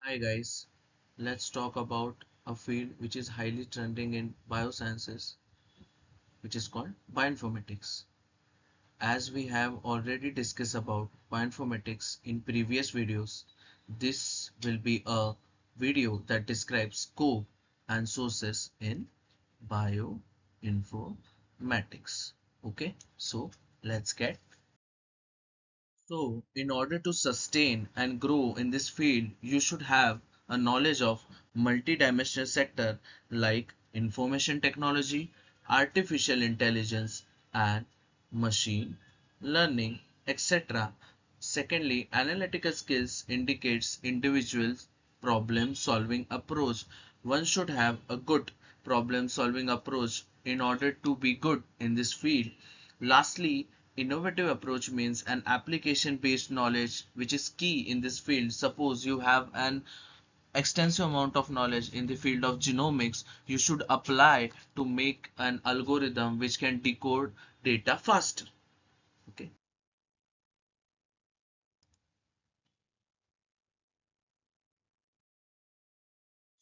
Hi guys, let's talk about a field which is highly trending in biosciences, which is called bioinformatics. As we have already discussed about bioinformatics in previous videos, this will be a video that describes scope and sources in bioinformatics. Okay, so let's get. So, in order to sustain and grow in this field, you should have a knowledge of multidimensional sector like information technology, artificial intelligence, and machine learning, etc. Secondly, analytical skills indicates individuals' problem solving approach. One should have a good problem solving approach in order to be good in this field. Lastly, innovative approach means an application based knowledge which is key in this field. Suppose you have an extensive amount of knowledge in the field of genomics, you should apply to make an algorithm which can decode data faster. Okay.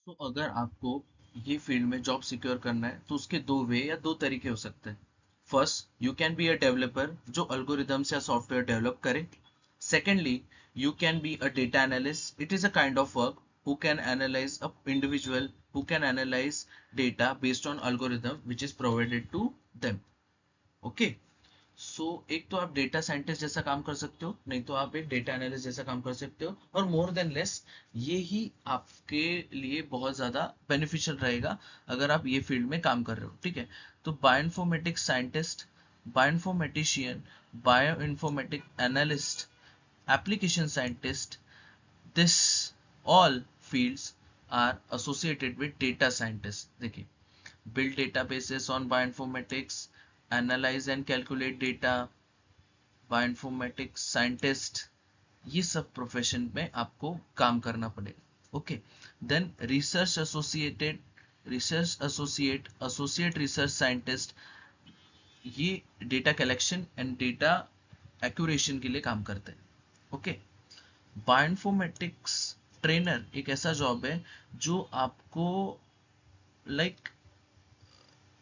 तो अगर आपको ये field में job secure करना है तो उसके दो वे या दो तरीके हो सकते हैं. First, you can be a developer जो अल्गोरिदम्स या सॉफ्टवेयर डेवलप करे. Secondly, you can be a data analyst. It is a kind of work who can analyze a individual who can analyze data based on algorithm which is provided to them. Okay. सो एक तो आप data scientist जैसा काम कर सकते हो, नहीं तो आप एक डेटा एनालिस्ट जैसा काम कर सकते हो, और मोर देन लेस ये ही आपके लिए बहुत ज्यादा बेनिफिशियल रहेगा अगर आप ये फील्ड में काम कर रहे हो. ठीक है. तो bioinformatics scientist, bioinformatician, bioinformatic analyst, application scientist, this all fields are associated with data scientists. देखिए, build databases on bioinformatics, analyze and calculate data, bioinformatics scientist, ये सब प्रोफेशन में आपको काम करना पड़ेगा. Okay. Then research associate, associate research scientist, ये data collection and data curation के लिए काम करते हैं. ओके. बायोइन्फॉर्मेटिक्स ट्रेनर एक ऐसा जॉब है जो आपको लाइक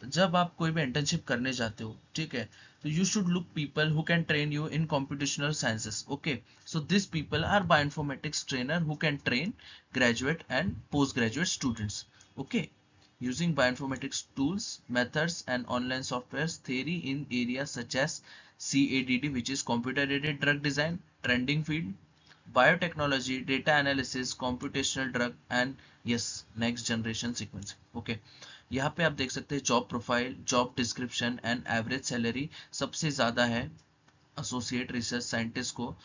जब आप कोई भी इंटर्नशिप करने जाते हो, ठीक है, तो you should look people who can train you in computational sciences. Okay. So this people are bioinformatics trainer who can train graduate and post graduate students. Okay. Using bioinformatics tools, methods, and online softwares, theory in areas such as CADD, which is computer aided drug design, trending field, biotechnology, data analysis, computational drug, and yes, next generation sequencing. Okay. यहाँ पे आप देख सकते हैं job profile, job description and average salary सबसे ज़्यादा है associate research scientist को.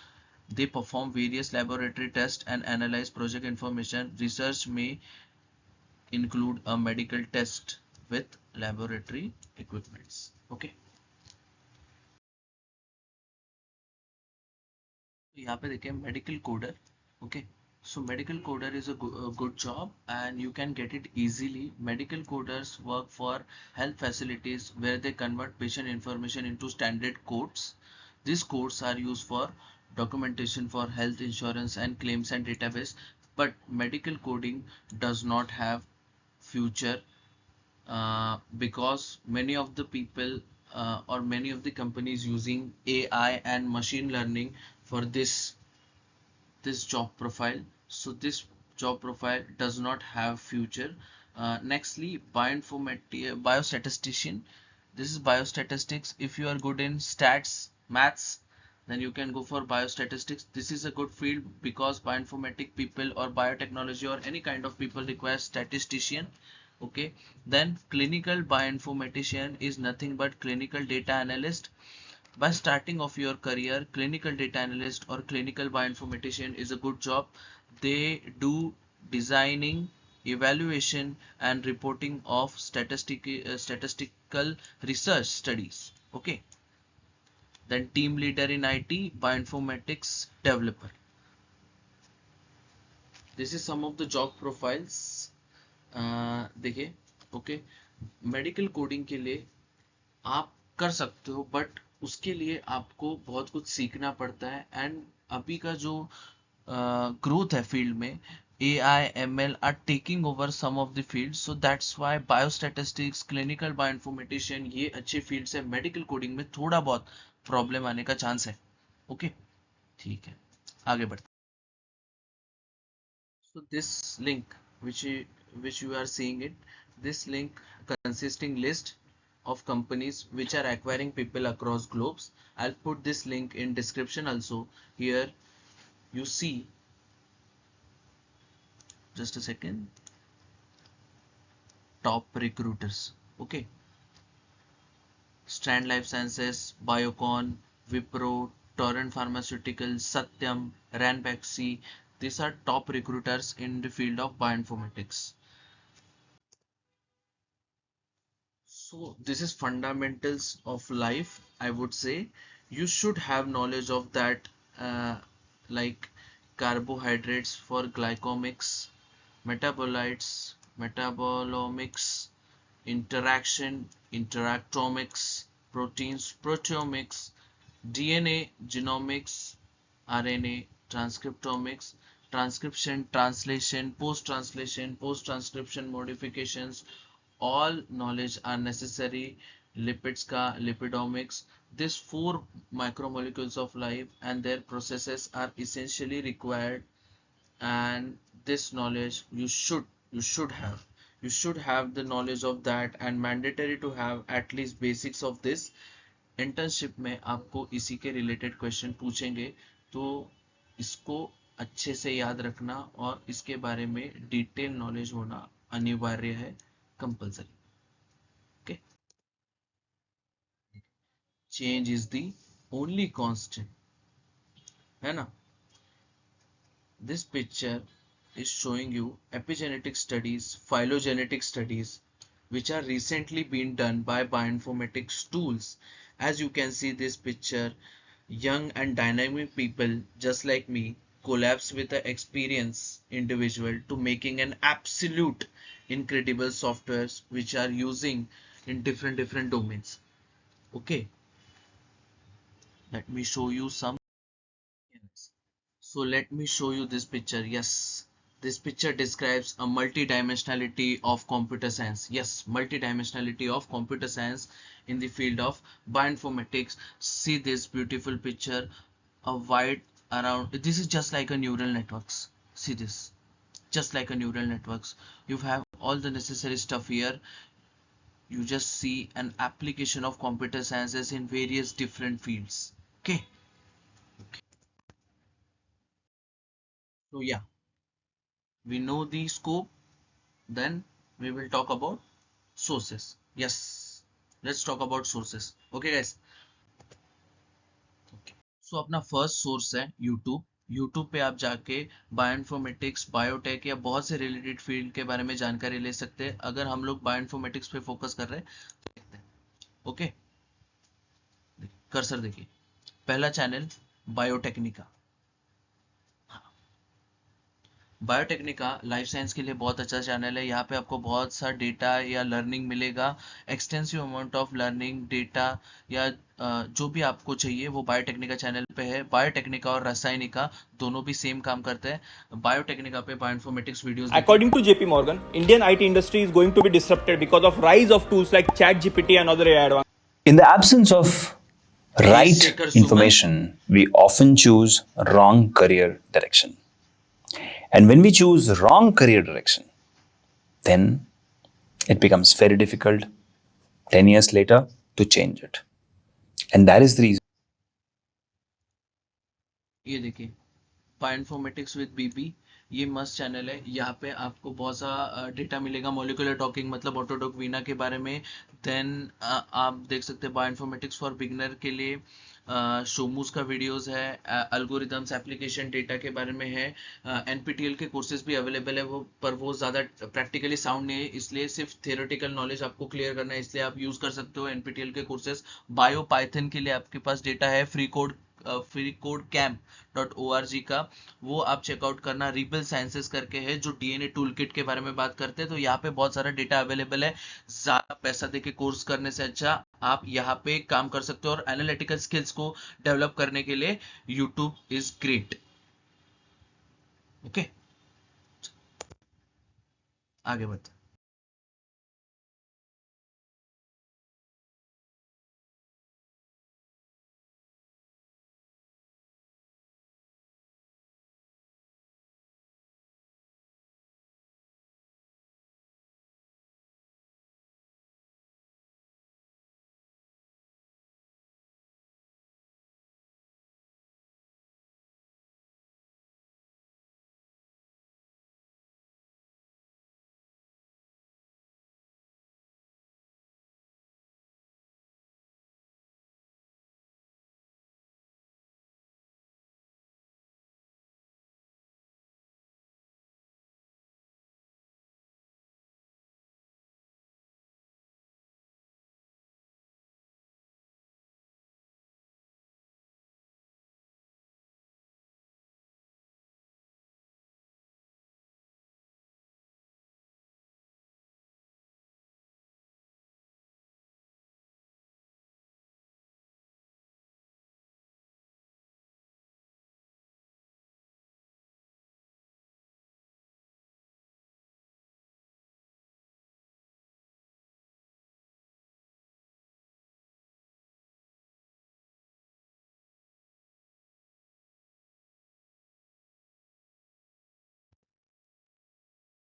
They perform various laboratory test and analyze project information. रिसर्च में include a medical test with laboratory equipments. Okay. तो यहाँ पे देखिए medical coder. Okay. So medical coder is a good job and you can get it easily. Medical coders work for health facilities where they convert patient information into standard codes. These codes are used for documentation for health insurance and claims and database. But medical coding does not have future because many of the people or many of the companies using AI and machine learning for this job profile. So this job profile does not have future. Nextly, biostatistician. This is biostatistics. If you are good in stats, maths, then you can go for biostatistics. This is a good field because bioinformatic people or biotechnology or any kind of people require statistician. Okay. Then clinical bioinformatician is nothing but clinical data analyst. By starting of your career, clinical data analyst or clinical bioinformatician is a good job. They do designing, evaluation, and reporting of statistical research studies. Okay. Then team leader in IT, bioinformatics developer. This is some of the job profiles. देखिए. Okay. Medical coding के लिए आप कर सकते हो but उसके लिए आपको बहुत कुछ सीखना पड़ता है. एंड अभी का जो ग्रोथ है फील्ड में AI, ML are taking over some of the fields, so that's why biostatistics, clinical bioinformatician ये अच्छे fields है. मेडिकल कोडिंग में थोड़ा बहुत प्रॉब्लम आने का चांस है. ओके, ठीक है, आगे बढ़ते. So this link, which you are seeing it, this link consisting list of companies which are acquiring people across globes. I'll put this link in description also. Here you see, just a second, top recruiters. Okay, Strand Life Sciences, Biocon, Wipro, Torrent Pharmaceuticals, Satyam, Ranbaxy. These are top recruiters in the field of bioinformatics. So this is fundamentals of life, I would say. You should have knowledge of that, uh, like carbohydrates for glycomics, metabolites, metabolomics, interaction, interactomics, proteins, proteomics, DNA, genomics, RNA, transcriptomics, transcription, translation, post-transcription modifications, all knowledge are necessary. Lipids ka lipidomics. These four macromolecules of life and their processes are essentially required, and this knowledge you should have the knowledge of that, and mandatory to have at least basics of this. Internship में आपको इसी के related question पूछेंगे, तो इसको अच्छे से याद रखना और इसके बारे में डिटेल नॉलेज होना अनिवार्य है, compulsory. Okay, change is the only constant, है ना. This picture is showing you epigenetic studies, phylogenetic studies, which are recently been done by bioinformatics tools. As you can see this picture, young and dynamic people just like me collapse with an experienced individual to making an absolute incredible softwares which are using in different domains. Okay, let me show you some. So let me show you this picture. Yes, this picture describes a multidimensionality of computer science. Yes, multidimensionality of computer science in the field of bioinformatics. See this beautiful picture, a white around. This is just like a neural networks. See this, just like a neural networks. You have all the necessary stuff here. You just see an application of computer sciences in various different fields. Okay. So yeah, we know the scope. Then we will talk about sources. Yes, let's talk about sources. Okay guys. Okay. So अपना first source है YouTube. YouTube पे आप जाके bioinformatics, biotech या बहुत से related field के बारे में जानकारी ले सकते हैं. अगर हम लोग बायोइन्फॉर्मेटिक्स पे फोकस कर रहे हैं तो देखते हैं. ओके, कर्सर देखिए, पहला चैनल बायोटेक्निका. बायोटेक्निका लाइफ साइंस के लिए बहुत अच्छा चैनल है. यहाँ पे आपको बहुत सा डेटा या लर्निंग मिलेगा, extensive amount of learning data या जो भी आपको चाहिए वो बायोटेक्निका चैनल पे है. बायोटेक्निका और रासायनिका दोनों भी सेम काम करते हैं. बायोटेक्निका पे बायोइन्फॉर्मेटिक्स वीडियोस देखिए. According to JP Morgan, Indian IT industry is going to be disrupted because of rise of tools like ChatGPT and other AI advancements. In the absence of right Shekhar Suman. information, we often choose wrong career direction. And when we choose wrong career direction, then it becomes very difficult 10 years later to change it. And that is the reason. ये देखिए, bioinformatics with बीबी, ये मस्त channel है. यहाँ पे आपको बहुत सा डेटा मिलेगा, मोलिकुलर टॉकिंग मतलब ऑटोडॉक वीना के बारे में. देन आप देख सकते हैं बायोइन्फॉर्मेटिक्स फॉर बिगनर के लिए शोमूस का वीडियोस है. एल्गोरिदम्स एप्लीकेशन डेटा के बारे में है. एनपीटीएल के कोर्सेज भी अवेलेबल है वो, पर वो ज़्यादा प्रैक्टिकली साउंड नहीं है, इसलिए सिर्फ थियोरेटिकल नॉलेज आपको क्लियर करना है, इसलिए आप यूज़ कर सकते हो एनपीटीएल के कोर्सेज. बायो पाइथन के लिए आपके पास डेटा है, फ्री कोड कैम्प.org का, वो आप चेकआउट करना. रिबल साइंसेस करके है जो डीएनए टूल किट के बारे में बात करते हैं, तो यहाँ पे बहुत सारा डेटा अवेलेबल है. ज्यादा पैसा देके कोर्स करने से अच्छा आप यहाँ पे काम कर सकते हो, और एनालिटिकल स्किल्स को डेवलप करने के लिए यूट्यूब इज ग्रेट. ओके, आगे बढ़ते हैं।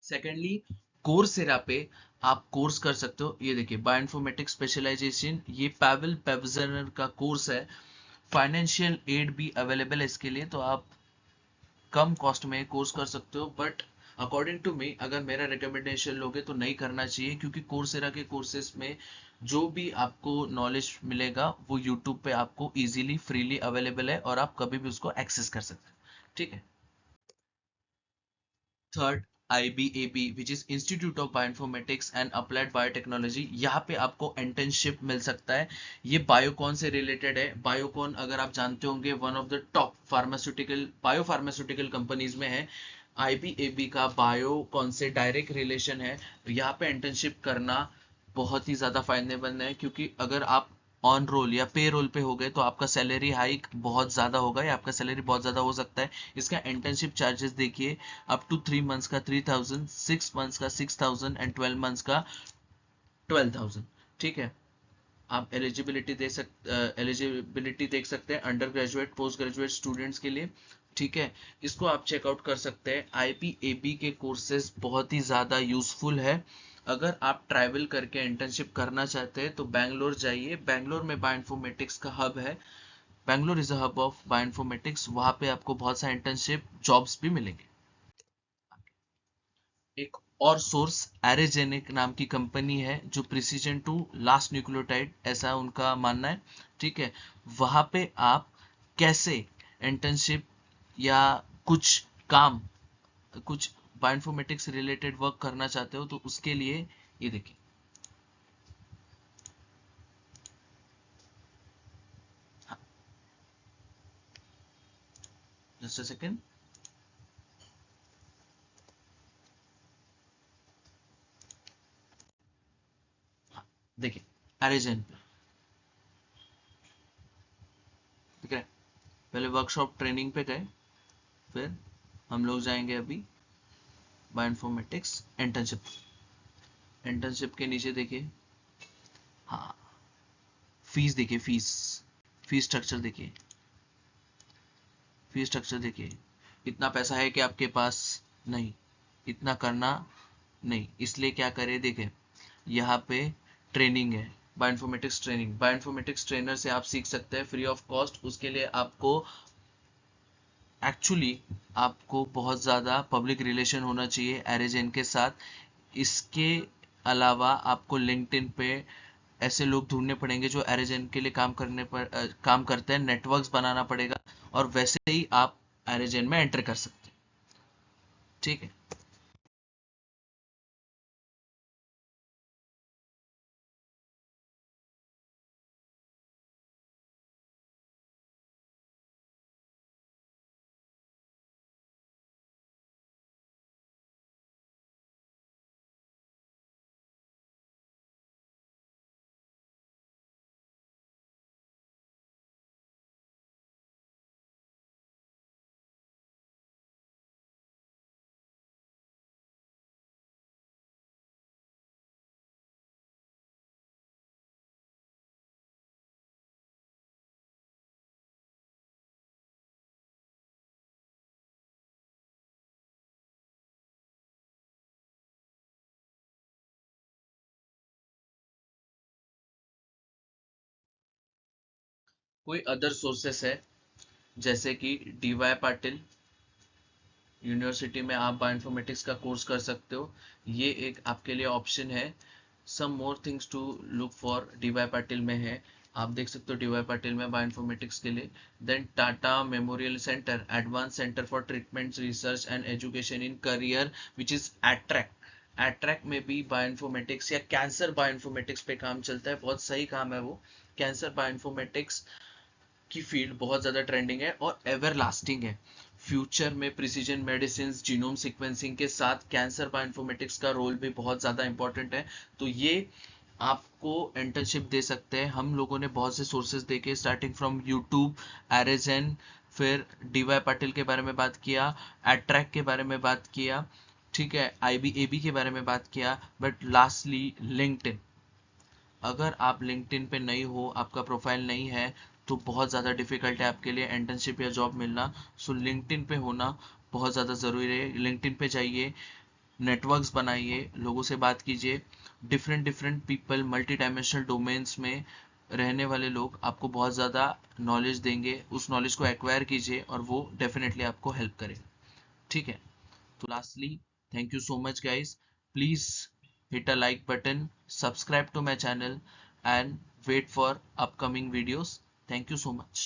सेकेंडली, कोर्सेरा पे आप कोर्स कर सकते हो। ये देखिए, बायोइन्फॉर्मेटिक्स स्पेशलाइजेशन, ये पावेल पेवजनर का कोर्स है। फाइनेंशियल एड भी अवेलेबल है इसके लिए, तो आप कम कॉस्ट में कोर्स कर सकते हो। बट अकॉर्डिंग टू मी, अगर मेरा रिकमेंडेशन लोगे तो नहीं करना चाहिए, क्योंकि कोर्सेरा के कोर्सेज में जो भी आपको नॉलेज मिलेगा वो यूट्यूब पे आपको इजीली फ्रीली अवेलेबल है, और आप कभी भी उसको एक्सेस कर सकते हैं। ठीक है। Third, IBAB, which is institute of bioinformatics and applied biotechnology. यहाँ पे आपको इंटर्नशिप मिल सकता है। ये बायोकॉन से रिलेटेड है। बायोकॉन, अगर आप जानते होंगे, one of the top pharmaceutical biopharmaceutical companies में है। IBAB का बायोकॉन से डायरेक्ट रिलेशन है। यहाँ पे इंटर्नशिप करना बहुत ही ज़्यादा फायदेमंद है, क्योंकि अगर आप ऑन रोल या पे रोल पे हो गए तो आपका सैलरी हाइक बहुत ज़्यादा होगा, या आपका सैलरी बहुत ज़्यादा हो सकता है। इसका इंटर्नशिप चार्जेस देखिए, अप टू 3 मंथ्स का 3,000, 6 मंथ्स का 6,000 एंड 12 मंथ्स का 12,000। ठीक है। आप एलिजिबिलिटी देख सकते हैं under graduate, post graduate students के लिए। ठीक है। इसको आप चेकआउट कर सकते हैं। IPAB के कोर्सेज बहुत ही ज़्यादा यूजफुल है। अगर आप ट्रैवल करके इंटर्नशिप करना चाहते हैं तो बैंगलोर जाइए। बैंगलोर में बायोइन्फॉर्मेटिक्स का हब है। Bangalore is a hub of bioinformatics. वहाँ पे आपको बहुत सारे इंटर्नशिप जॉब्स भी मिलेंगे। एक और सोर्स एरेजेनिक नाम की कंपनी है, जो प्रिसीजन टू लास्ट न्यूक्लियोटाइड, ऐसा उनका मानना है। ठीक है। वहां पे आप कैसे इंटर्नशिप या कुछ काम, कुछ बायोइन्फॉर्मेटिक्स रिलेटेड वर्क करना चाहते हो, तो उसके लिए ये देखिए। Just a second. देखिए, एरेजेन, ठीक है। पहले वर्कशॉप ट्रेनिंग पे गए, फिर हम लोग जाएंगे अभी बायोइन्फॉर्मेटिक्स इंटर्नशिप। इंटर्नशिप के नीचे देखिए, हाँ, फीस देखिए, फीस फीस स्ट्रक्चर देखिए, फीस स्ट्रक्चर देखिए। इतना पैसा है कि आपके पास? नहीं। इतना करना नहीं, इसलिए क्या करें, देखें, यहाँ पे ट्रेनिंग है, बायोइन्फॉर्मेटिक्स ट्रेनिंग। बायोइन्फॉर्मेटिक्स ट्रेनर से आप सीख सकते हैं फ्री ऑफ कॉस्ट। उसके लिए आपको एक्चुअली आपको बहुत ज़्यादा पब्लिक रिलेशन होना चाहिए एरेजेन के साथ। इसके अलावा आपको लिंक्डइन पे ऐसे लोग ढूंढने पड़ेंगे जो एरेजेन के लिए काम करते हैं, नेटवर्क्स बनाना पड़ेगा, और वैसे ही आप एरेजेन में एंटर कर सकते हैं। ठीक है। कोई अदर सोर्सेस है जैसे कि DY पाटिल यूनिवर्सिटी में आप बायोइन्फॉर्मेटिक्स का कोर्स कर सकते हो, ये एक आपके लिए ऑप्शन है। Some more things to look for DY Patil में है, आप देख सकते हो DY पाटिल में बायोइन्फॉर्मेटिक्स के लिए। Then Tata memorial centre, advance centre for treatment research and education in career which is ACTREC में भी बायोइन्फॉर्मेटिक्स या कैंसर बायोइन्फॉर्मेटिक्स पे काम चलता है, बहुत सही काम है वो। कैंसर बायोइन्फॉर्मेटिक्स की फील्ड बहुत ज़्यादा ट्रेंडिंग है और एवर लास्टिंग है। फ्यूचर में प्रिसीजन मेडिसिन, जीनोम सीक्वेंसिंग के साथ कैंसर बायोइन्फॉर्मेटिक्स का रोल भी बहुत ज़्यादा इंपॉर्टेंट है। तो ये आपको इंटर्नशिप दे सकते हैं। हम लोगों ने बहुत से सोर्सेज देखे, स्टार्टिंग फ्रॉम यूट्यूब, एरेजन, फिर DY पाटिल के बारे में बात किया, एट्रैक के बारे में बात किया, ठीक है, IBAB के बारे में बात किया, बट लास्टली लिंक्डइन। अगर आप लिंक्डइन पे नहीं हो, आपका प्रोफाइल नहीं है, तो बहुत ज़्यादा डिफिकल्ट है आपके लिए इंटर्नशिप या जॉब मिलना। सो लिंक्डइन पे होना बहुत ज़्यादा ज़रूरी है। लिंक्डइन पे जाइए, नेटवर्क्स बनाइए, लोगों से बात कीजिए। Different different people, multi dimensional domains में रहने वाले लोग आपको बहुत ज़्यादा नॉलेज देंगे। उस नॉलेज को एक्वायर कीजिए और वो डेफिनेटली आपको हेल्प करेगा, ठीक है। तो lastly, thank you so much guys, please hit a like button, subscribe to my channel and wait for upcoming videos. Thank you so much.